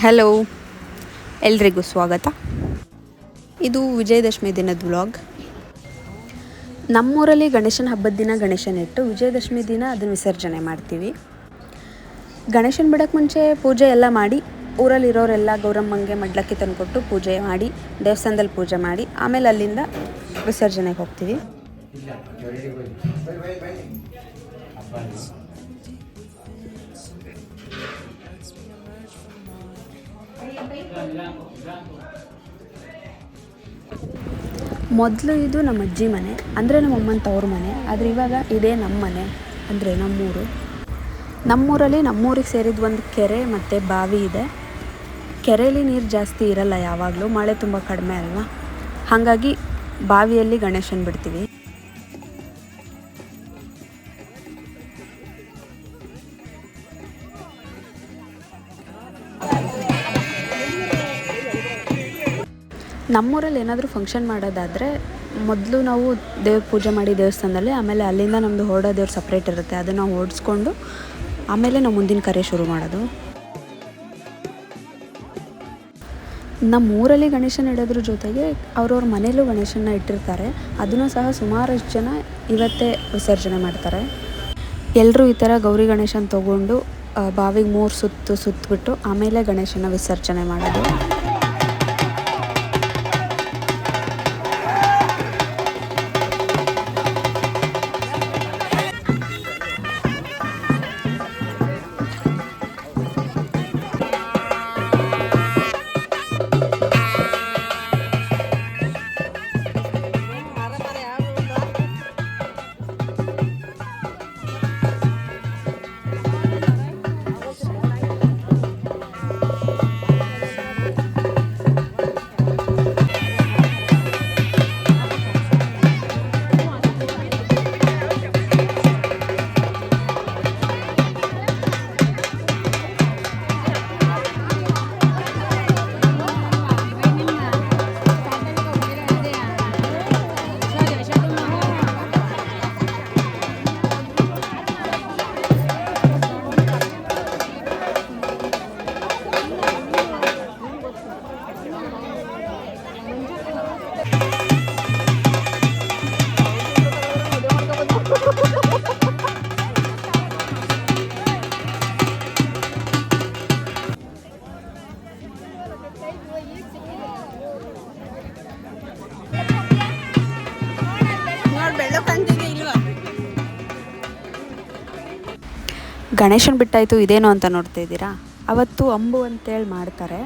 Hello, ಎಲ್ರಿಗೂ ಸ್ವಾಗತ. ಇದು ವಿಜಯದಶಮಿ ದಿನದ ವ್ಲಾಗ್. ನಮ್ಮೂರಲ್ಲಿ ಗಣೇಶನ ಹಬ್ಬದ ದಿನ ಗಣೇಶನ ಇಟ್ಟು ವಿಜಯದಶಮಿ ದಿನ ಅದನ್ನು ವಿಸರ್ಜನೆ ಮಾಡ್ತೀವಿ. ಗಣೇಶನ ಬಿಡೋಕ್ಕೆ ಮುಂಚೆ ಪೂಜೆ ಎಲ್ಲ ಮಾಡಿ ಊರಲ್ಲಿರೋರೆಲ್ಲ ಗೌರಮ್ಮಂಗೆ ಮಡ್ಲಕ್ಕಿ ತಂದುಕೊಟ್ಟು ಪೂಜೆ ಮಾಡಿ ದೇವಸ್ಥಾನದಲ್ಲಿ ಪೂಜೆ ಮಾಡಿ ಆಮೇಲೆ ಅಲ್ಲಿಂದ ವಿಸರ್ಜನೆಗೆ ಹೋಗ್ತೀವಿ. ಮೊದಲು ಇದು ನಮ್ಮ ಅಜ್ಜಿ ಮನೆ, ಅಂದರೆ ನಮ್ಮ ಅಮ್ಮನ ತವ್ರ ಮನೆ. ಆದರೆ ಇವಾಗ ಇದೇ ನಮ್ಮ ಮನೆ, ಅಂದರೆ ನಮ್ಮೂರು. ನಮ್ಮೂರಿಗೆ ಸೇರಿದ ಒಂದು ಕೆರೆ ಮತ್ತು ಬಾವಿ ಇದೆ. ಕೆರೆಯಲ್ಲಿ ನೀರು ಜಾಸ್ತಿ ಇರಲ್ಲ, ಯಾವಾಗಲೂ ಮಳೆ ತುಂಬ ಕಡಿಮೆ ಅಲ್ವಾ, ಹಾಗಾಗಿ ಬಾವಿಯಲ್ಲಿ ಗಣೇಶನ ಬಿಡ್ತೀವಿ. ನಮ್ಮೂರಲ್ಲಿ ಏನಾದರೂ ಫಂಕ್ಷನ್ ಮಾಡೋದಾದರೆ ಮೊದಲು ನಾವು ದೇವ್ರ ಪೂಜೆ ಮಾಡಿ ದೇವಸ್ಥಾನದಲ್ಲಿ, ಆಮೇಲೆ ಅಲ್ಲಿಂದ ನಮ್ಮದು ಹೊರಡೋ ದೇವ್ರು ಸಪ್ರೇಟ್ ಇರುತ್ತೆ, ಅದನ್ನು ನಾವು ಓಡಿಸ್ಕೊಂಡು ಆಮೇಲೆ ನಾವು ಮುಂದಿನ ಕಾರ್ಯ ಶುರು ಮಾಡೋದು. ನಮ್ಮೂರಲ್ಲಿ ಗಣೇಶನ ಇಡೋದ್ರ ಜೊತೆಗೆ ಅವ್ರವ್ರ ಮನೇಲೂ ಗಣೇಶನ ಇಟ್ಟಿರ್ತಾರೆ. ಅದನ್ನು ಸಹ ಸುಮಾರಷ್ಟು ಜನ ಇವತ್ತೇ ವಿಸರ್ಜನೆ ಮಾಡ್ತಾರೆ. ಎಲ್ಲರೂ ಈ ಥರ ಗೌರಿ ಗಣೇಶನ ತೊಗೊಂಡು ಬಾವಿಗೆ 3 ಸುತ್ತು ಸುತ್ತಬಿಟ್ಟು ಆಮೇಲೆ ಗಣೇಶನ ವಿಸರ್ಜನೆ ಮಾಡೋದು. ಗಣೇಶನ ಬಿಟ್ಟಾಯಿತು, ಇದೇನು ಅಂತ ನೋಡ್ತಾ ಇದ್ದೀರಾ? ಅವತ್ತು ಅಂಬು ಅಂತೇಳಿ ಮಾಡ್ತಾರೆ.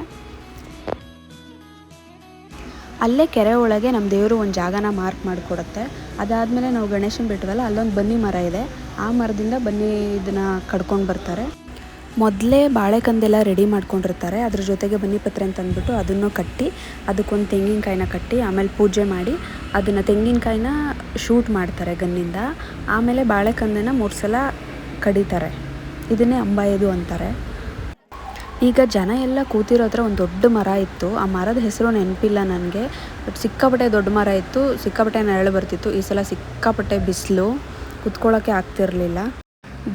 ಅಲ್ಲೇ ಕೆರೆ ಒಳಗೆ ನಮ್ಮ ದೇವರು ಒಂದು ಜಾಗನ ಮಾರ್ಕ್ ಮಾಡಿಕೊಡುತ್ತೆ. ಅದಾದಮೇಲೆ ನಾವು ಗಣೇಶನ ಬಿಟ್ಟವಲ್ಲ, ಅಲ್ಲೊಂದು ಬನ್ನಿ ಮರ ಇದೆ. ಆ ಮರದಿಂದ ಬನ್ನಿ ಇದನ್ನು ಕಡ್ಕೊಂಡು ಬರ್ತಾರೆ. ಮೊದಲೇ ಬಾಳೆಕಂದೆಲ್ಲ ರೆಡಿ ಮಾಡ್ಕೊಂಡಿರ್ತಾರೆ. ಅದ್ರ ಜೊತೆಗೆ ಬನ್ನಿ ಪತ್ರೆ ಅಂತ ಅಂದ್ಬಿಟ್ಟು ಅದನ್ನು ಕಟ್ಟಿ ಅದಕ್ಕೊಂದು ತೆಂಗಿನಕಾಯಿನ ಕಟ್ಟಿ ಆಮೇಲೆ ಪೂಜೆ ಮಾಡಿ ಅದನ್ನು ತೆಂಗಿನಕಾಯಿನ ಶೂಟ್ ಮಾಡ್ತಾರೆ ಗನ್ನಿಂದ. ಆಮೇಲೆ ಬಾಳೆಕಂದೆನ 3 ಸಲ ಕಡಿತಾರೆ. ಇದನ್ನೇ ಅಂಬಾಯೋದು ಅಂತಾರೆ. ಈಗ ಜನ ಎಲ್ಲ ಕೂತಿರೋ ಹತ್ರ ಒಂದು ದೊಡ್ಡ ಮರ ಇತ್ತು. ಆ ಮರದ ಹೆಸರು ನೆನಪಿಲ್ಲ ನನಗೆ, ಬಟ್ ಸಿಕ್ಕಾಪಟ್ಟೆ ದೊಡ್ಡ ಮರ ಇತ್ತು. ಸಿಕ್ಕಾಪಟ್ಟೆ ನೆರಳು ಬರ್ತಿತ್ತು. ಈ ಸಲ ಸಿಕ್ಕಾಪಟ್ಟೆ ಬಿಸಿಲು, ಕುತ್ಕೊಳ್ಳೋಕ್ಕೆ ಆಗ್ತಿರಲಿಲ್ಲ.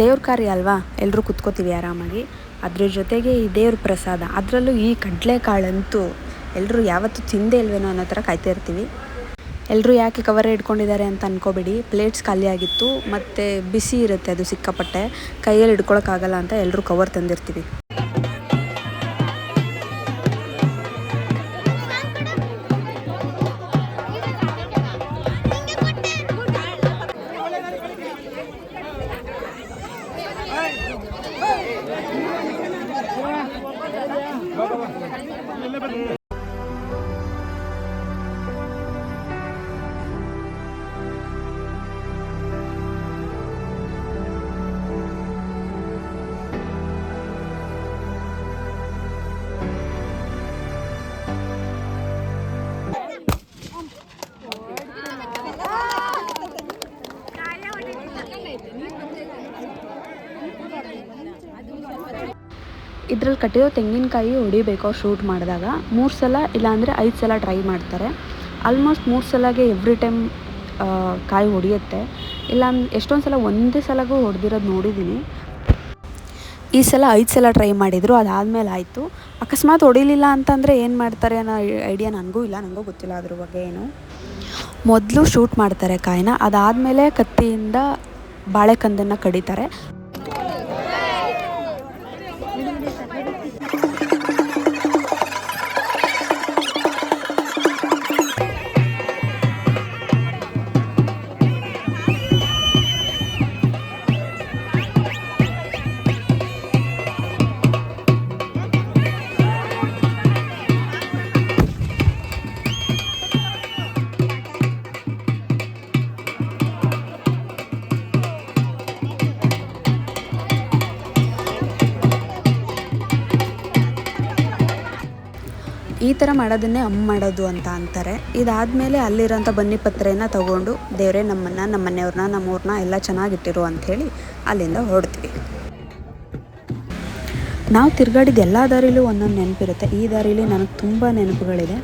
ದೇವ್ರ ಕಾರ್ಯ ಅಲ್ವಾ, ಎಲ್ಲರೂ ಕುತ್ಕೋತೀವಿ ಆರಾಮಾಗಿ. ಅದ್ರ ಜೊತೆಗೆ ಈ ದೇವ್ರ ಪ್ರಸಾದ, ಅದರಲ್ಲೂ ಈ ಕಡಲೆಕಾಳಂತೂ ಎಲ್ಲರೂ ಯಾವತ್ತೂ ತಿಂದೇ ಇಲ್ವೇನೋ ಅನ್ನೋ ಥರ ಕಾಯ್ತಾ ಇರ್ತೀವಿ. ಎಲ್ಲರೂ ಯಾಕೆ ಕವರೇ ಇಟ್ಕೊಂಡಿದ್ದಾರೆ ಅಂತ ಅಂದ್ಕೋಬೇಡಿ. ಪ್ಲೇಟ್ಸ್ ಖಾಲಿಯಾಗಿತ್ತು ಮತ್ತು ಬಿಸಿ ಇರುತ್ತೆ ಅದು ಸಿಕ್ಕಾಪಟ್ಟೆ, ಕೈಯಲ್ಲಿ ಹಿಡ್ಕೊಳಕ್ಕಾಗಲ್ಲ ಅಂತ ಎಲ್ಲರೂ ಕವರ್ ತಂದಿರ್ತೀವಿ. ಇದ್ರಲ್ಲಿ ಕಟ್ಟಿರೋ ತೆಂಗಿನಕಾಯಿ ಹೊಡಿಬೇಕು ಶೂಟ್ ಮಾಡಿದಾಗ 3 ಸಲ ಇಲ್ಲಾಂದರೆ 5 ಸಲ ಟ್ರೈ ಮಾಡ್ತಾರೆ. ಆಲ್ಮೋಸ್ಟ್ 3 ಸಲಗೆ ಎವ್ರಿ ಟೈಮ್ ಕಾಯಿ ಹೊಡಿಯುತ್ತೆ. ಇಲ್ಲ ಎಷ್ಟೊಂದು ಸಲ ಒಂದೇ ಸಲಗೂ ಹೊಡೆದಿರೋದು ನೋಡಿದ್ದೀನಿ. ಈ ಸಲ 5 ಸಲ ಟ್ರೈ ಮಾಡಿದರು, ಅದಾದಮೇಲೆ ಆಯಿತು. ಅಕಸ್ಮಾತ್ ಹೊಡಿಲಿಲ್ಲ ಅಂತಂದರೆ ಏನು ಮಾಡ್ತಾರೆ ಅನ್ನೋ ಐಡಿಯಾ ನನಗೂ ಇಲ್ಲ, ನನಗೂ ಗೊತ್ತಿಲ್ಲ ಅದ್ರ ಬಗ್ಗೆ ಏನು. ಮೊದಲು ಶೂಟ್ ಮಾಡ್ತಾರೆ ಕಾಯಿನ, ಅದಾದಮೇಲೆ ಕತ್ತಿಯಿಂದ ಬಾಳೆಕಂದನ್ನು ಕಡಿತಾರೆ. ಈ ಥರ ಮಾಡೋದನ್ನೇ ಅಮ್ಮ ಮಾಡೋದು ಅಂತ ಅಂತಾರೆ. ಇದಾದಮೇಲೆ ಅಲ್ಲಿರೋಂಥ ಬನ್ನಿ ಪತ್ರೆಯನ್ನು ತಗೊಂಡು ದೇವರೇ ನಮ್ಮನ್ನು, ನಮ್ಮ ಮನೆಯವ್ರನ್ನ, ನಮ್ಮೂರನ್ನ ಎಲ್ಲ ಚೆನ್ನಾಗಿಟ್ಟಿರು ಅಂಥೇಳಿ ಅಲ್ಲಿಂದ ಹೊರಡ್ತೀವಿ. ನಾವು ತಿರುಗಾಡಿದ ಎಲ್ಲ ದಾರಿಲೂ ಒಂದೊಂದು ನೆನಪಿರುತ್ತೆ. ಈ ದಾರಿಲಿ ನನಗೆ ತುಂಬ ನೆನಪುಗಳಿದೆ.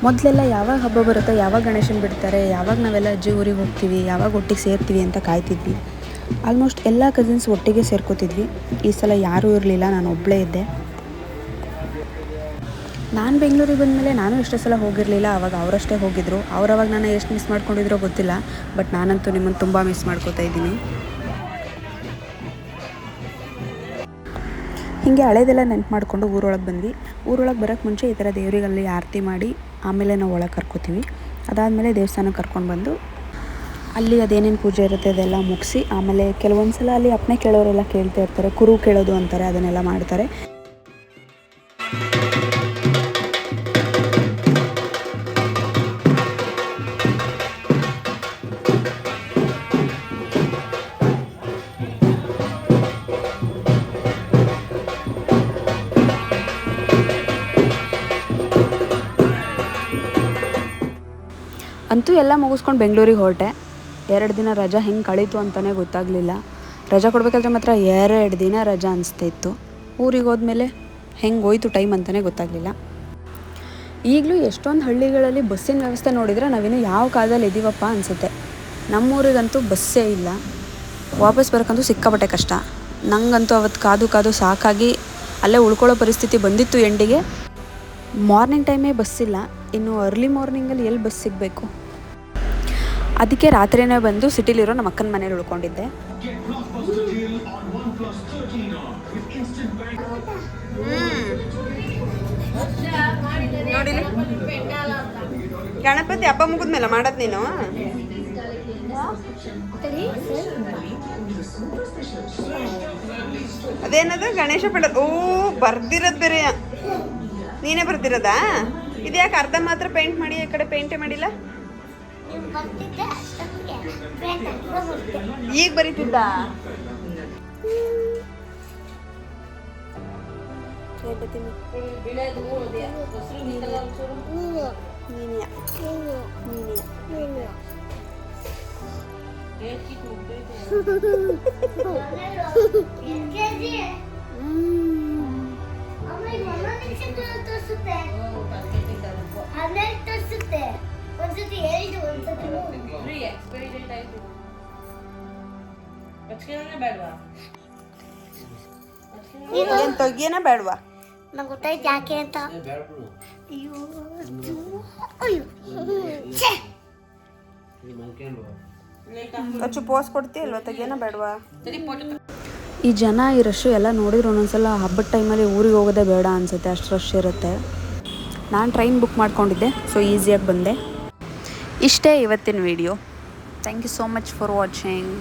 ಮೊದಲೆಲ್ಲ ಯಾವಾಗ ಹಬ್ಬ ಬರುತ್ತೋ, ಯಾವಾಗ ಗಣೇಶನ ಬಿಡ್ತಾರೆ, ಯಾವಾಗ ನಾವೆಲ್ಲ ಅಜ್ಜಿ ಊರಿಗೆ ಹೋಗ್ತೀವಿ, ಯಾವಾಗ ಒಟ್ಟಿಗೆ ಸೇರ್ತೀವಿ ಅಂತ ಕಾಯ್ತಿದ್ವಿ. ಆಲ್ಮೋಸ್ಟ್ ಎಲ್ಲ ಕಸಿನ್ಸ್ ಒಟ್ಟಿಗೆ ಸೇರ್ಕೋತಿದ್ವಿ. ಈ ಸಲ ಯಾರೂ ಇರಲಿಲ್ಲ, ನಾನು ಒಬ್ಬಳೇ ಇದ್ದೆ. ನಾನು ಬೆಂಗಳೂರಿಗೆ ಬಂದಮೇಲೆ ನಾನು ಎಷ್ಟೋ ಸಲ ಹೋಗಿರಲಿಲ್ಲ. ಆವಾಗ ಅವರಷ್ಟೇ ಹೋಗಿದ್ರು. ಅವರವಾಗ ನಾನು ಎಷ್ಟು ಮಿಸ್ ಮಾಡ್ಕೊಂಡಿದ್ರೋ ಗೊತ್ತಿಲ್ಲ, ಬಟ್ ನಾನಂತೂ ನಿಮ್ಮನ್ನು ತುಂಬ ಮಿಸ್ ಮಾಡ್ಕೋತಾ ಇದ್ದೀನಿ. ಹೀಗೆ ಹಳೇದೆಲ್ಲ ನೆನಪು ಮಾಡಿಕೊಂಡು ಊರೊಳಗೆ ಬಂದ್ವಿ. ಊರೊಳಗೆ ಬರೋಕ್ಕೆ ಮುಂಚೆ ಈ ಥರ ದೇವರಿಗಲ್ಲಿ ಆರತಿ ಮಾಡಿ ಆಮೇಲೆ ನಾವು ಒಳಗೆ ಕರ್ಕೋತೀವಿ. ಅದಾದಮೇಲೆ ದೇವಸ್ಥಾನಕ್ಕೆ ಕರ್ಕೊಂಡು ಬಂದು ಅಲ್ಲಿ ಅದೇನೇನು ಪೂಜೆ ಇರುತ್ತೆ ಅದೆಲ್ಲ ಮುಗಿಸಿ, ಆಮೇಲೆ ಕೆಲವೊಂದು ಸಲ ಅಲ್ಲಿ ಅಪ್ಪಣೆ ಕೇಳೋರೆಲ್ಲ ಕೇಳ್ತಾ ಇರ್ತಾರೆ, ಕುರು ಕೇಳೋದು ಅಂತಾರೆ, ಅದನ್ನೆಲ್ಲ ಮಾಡ್ತಾರೆ. ಅಂತೂ ಎಲ್ಲ ಮುಗಿಸ್ಕೊಂಡು ಬೆಂಗಳೂರಿಗೆ ಹೊರಟೆ. 2 ದಿನ ರಜಾ ಹೆಂಗೆ ಕಳೀತು ಅಂತಲೇ ಗೊತ್ತಾಗಲಿಲ್ಲ. ರಜಾ ಕೊಡಬೇಕಾದ್ರೆ ಮಾತ್ರ 2 ದಿನ ರಜಾ ಅನಿಸ್ತಾಯಿತ್ತು. ಊರಿಗೆ ಹೋದ್ಮೇಲೆ ಹೆಂಗೆ ಹೋಯ್ತು ಟೈಮ್ ಅಂತಲೇ ಗೊತ್ತಾಗಲಿಲ್ಲ. ಈಗಲೂ ಎಷ್ಟೊಂದು ಹಳ್ಳಿಗಳಲ್ಲಿ ಬಸ್ಸಿನ ವ್ಯವಸ್ಥೆ ನೋಡಿದರೆ ನಾವಿನ್ನೂ ಯಾವ ಕಾಲದಲ್ಲಿ ಇದ್ದೀವಪ್ಪ ಅನಿಸುತ್ತೆ. ನಮ್ಮೂರಿಗಂತೂ ಬಸ್ಸೇ ಇಲ್ಲ. ವಾಪಸ್ ಬರೋಕ್ಕಂತೂ ಸಿಕ್ಕಾಪಟ್ಟೆ ಕಷ್ಟ. ನನಗಂತೂ ಅವತ್ತು ಕಾದು ಸಾಕಾಗಿ ಅಲ್ಲೇ ಉಳ್ಕೊಳ್ಳೋ ಪರಿಸ್ಥಿತಿ ಬಂದಿತ್ತು ಎಂಡಿಗೆ. ಮಾರ್ನಿಂಗ್ ಟೈಮೇ ಬಸ್ಸಿಲ್ಲ, ಇನ್ನು ಅರ್ಲಿ ಮಾರ್ನಿಂಗಲ್ಲಿ ಎಲ್ಲಿ ಬಸ್ ಸಿಗಬೇಕು. ಅದಕ್ಕೆ ರಾತ್ರಿನೇ ಬಂದು ಸಿಟಿಲಿರೋ ನಮ್ಮ ಅಕ್ಕನ ಮನೇಲಿ ಉಳ್ಕೊಂಡಿದ್ದೆ. ನೋಡಿಲಿ ಗಣಪತಿ ಹಬ್ಬ ಮುಗಿದ್ಮೇಲೆ ಮಾಡೋದು ನೀನು. ಅದೇನದು ಗಣೇಶ ಪಂಡಲ್. ಓ ಬರ್ದಿರೋದು ಬೇರೆ, ನೀನೇ ಬರ್ದಿರೋದಾ? ಇದ್ಯಾಕೆ ಅರ್ಧ ಮಾತ್ರ ಪೇಂಟ್ ಮಾಡಿ ಈ ಕಡೆ ಪೇಂಟೇ ಮಾಡಿಲ್ಲ? ಈಗ ಬರೀತಿದ್ದ? ಏನ್ ತೆಗಿಯನ ಬೇಡವಾ? ನಂಗೆ ಗೊತ್ತಾಯ್ತು ಯಾಕೆ ಅಂತ. ಅಚ್ಚು ಪೋಸ್ ಕೊಡ್ತೀಯಲ್ವಾ, ತೆಗಿಯನ ಬೇಡವಾ? ಈ ಜನ ಈ ರಶ್ ಎಲ್ಲ ನೋಡಿದ್ರು ಒಂದೊಂದ್ಸಲ ಹಬ್ಬದ ಟೈಮಲ್ಲಿ ಊರಿಗೆ ಹೋಗೋದೇ ಬೇಡ ಅನಿಸುತ್ತೆ, ಅಷ್ಟು ರಶ್ ಇರುತ್ತೆ. ನಾನು ಟ್ರೈನ್ ಬುಕ್ ಮಾಡ್ಕೊಂಡಿದ್ದೆ, ಸೊ ಈಸಿಯಾಗಿ ಬಂದೆ. ಇಷ್ಟೇ ಇವತ್ತಿನ video. Thank you so much for watching.